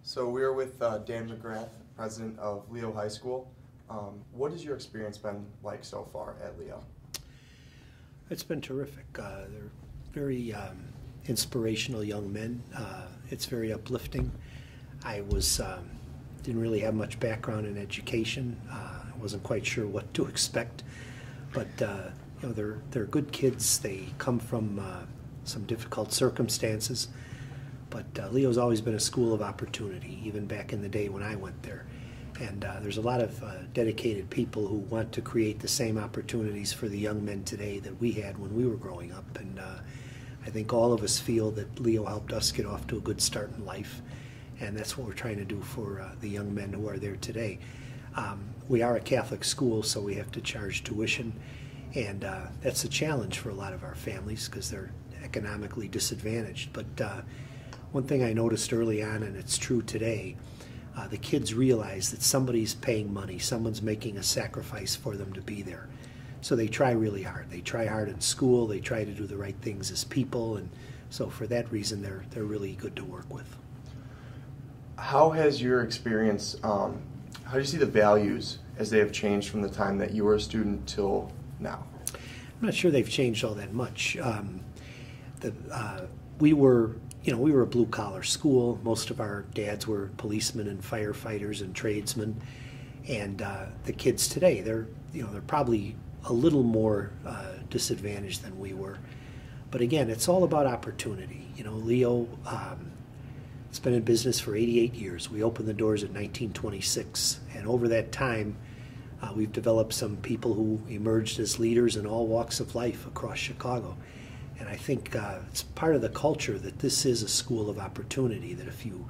So we are with Dan McGrath, president of Leo High School. What has your experience been like so far at Leo? It's been terrific. They're very inspirational young men. It's very uplifting. I didn't really have much background in education. I wasn't quite sure what to expect, but they're good kids. They come from some difficult circumstances. But Leo's always been a school of opportunity, even back in the day when I went there. And there's a lot of dedicated people who want to create the same opportunities for the young men today that we had when we were growing up. And I think all of us feel that Leo helped us get off to a good start in life. And that's what we're trying to do for the young men who are there today. We are a Catholic school, so we have to charge tuition. And that's a challenge for a lot of our families because they're economically disadvantaged. But one thing I noticed early on, and it's true today, the kids realize that somebody's paying money, someone's making a sacrifice for them to be there. So they try really hard. They try hard in school, they try to do the right things as people, and so for that reason they're really good to work with. How has your experience, how do you see the values as they have changed from the time that you were a student till now? I'm not sure they've changed all that much. We were a blue-collar school. Most of our dads were policemen and firefighters and tradesmen. And the kids today, they're probably a little more disadvantaged than we were. But again, it's all about opportunity. Leo, it's been in business for 88 years. We opened the doors in 1926. And over that time, we've developed some people who emerged as leaders in all walks of life across Chicago. And I think it's part of the culture that this is a school of opportunity, that if you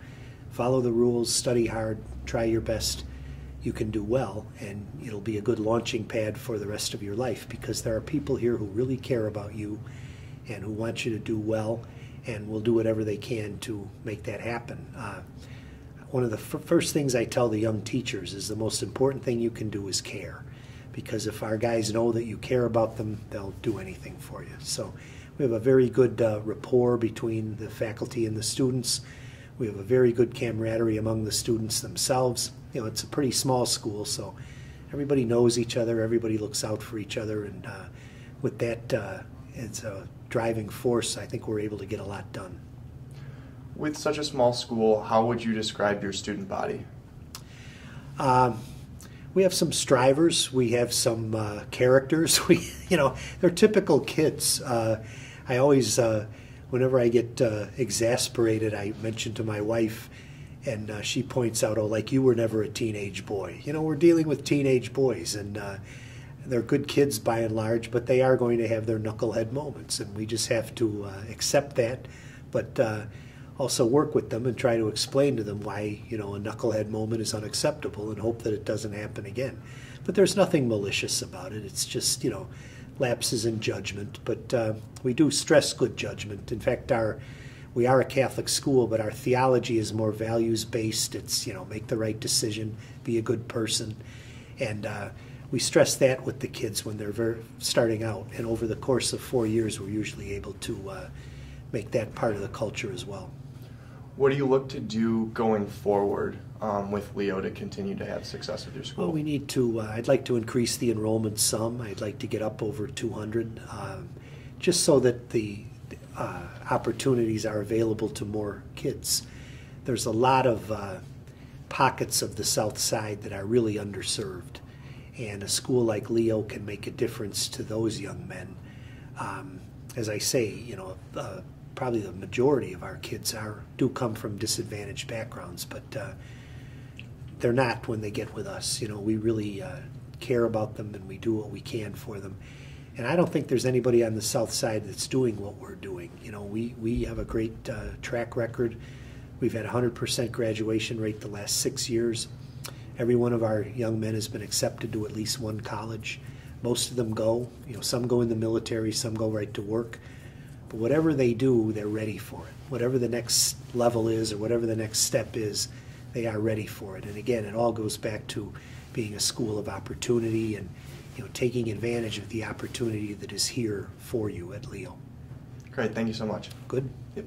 follow the rules, study hard, try your best, you can do well, and it'll be a good launching pad for the rest of your life, because there are people here who really care about you and who want you to do well and will do whatever they can to make that happen. One of the first things I tell the young teachers is the most important thing you can do is care, because if our guys know that you care about them, they'll do anything for you. So we have a very good rapport between the faculty and the students. We have a very good camaraderie among the students themselves. It's a pretty small school, so everybody knows each other, everybody looks out for each other, and with that, it's a driving force. I think we're able to get a lot done. With such a small school, how would you describe your student body? We have some strivers. We have some characters. They're typical kids. I always, whenever I get exasperated, I mention to my wife, and she points out, "Oh, like you were never a teenage boy." We're dealing with teenage boys, and they're good kids by and large, but they are going to have their knucklehead moments, and we just have to accept that, but also work with them and try to explain to them why, a knucklehead moment is unacceptable and hope that it doesn't happen again. But there's nothing malicious about it. It's just, lapses in judgment. But we do stress good judgment. In fact, we are a Catholic school, but our theology is more values-based. It's, make the right decision, be a good person. And we stress that with the kids when they're starting out. And over the course of 4 years, we're usually able to make that part of the culture as well. What do you look to do going forward with Leo to continue to have success with your school? Well, we need to, I'd like to increase the enrollment some. I'd like to get up over 200, just so that the opportunities are available to more kids. There's a lot of pockets of the South Side that are really underserved, and a school like Leo can make a difference to those young men. As I say, probably the majority of our kids do come from disadvantaged backgrounds, but they're not when they get with us. We really care about them, and we do what we can for them. And I don't think there's anybody on the South Side that's doing what we're doing. We have a great track record. We've had 100% graduation rate the last 6 years. Every one of our young men has been accepted to at least one college. Most of them go. Some go in the military, some go right to work. But whatever they do, they're ready for it. Whatever the next level is or whatever the next step is, they are ready for it. And again, it all goes back to being a school of opportunity and taking advantage of the opportunity that is here for you at Leo. Great, thank you so much. Good. Yep.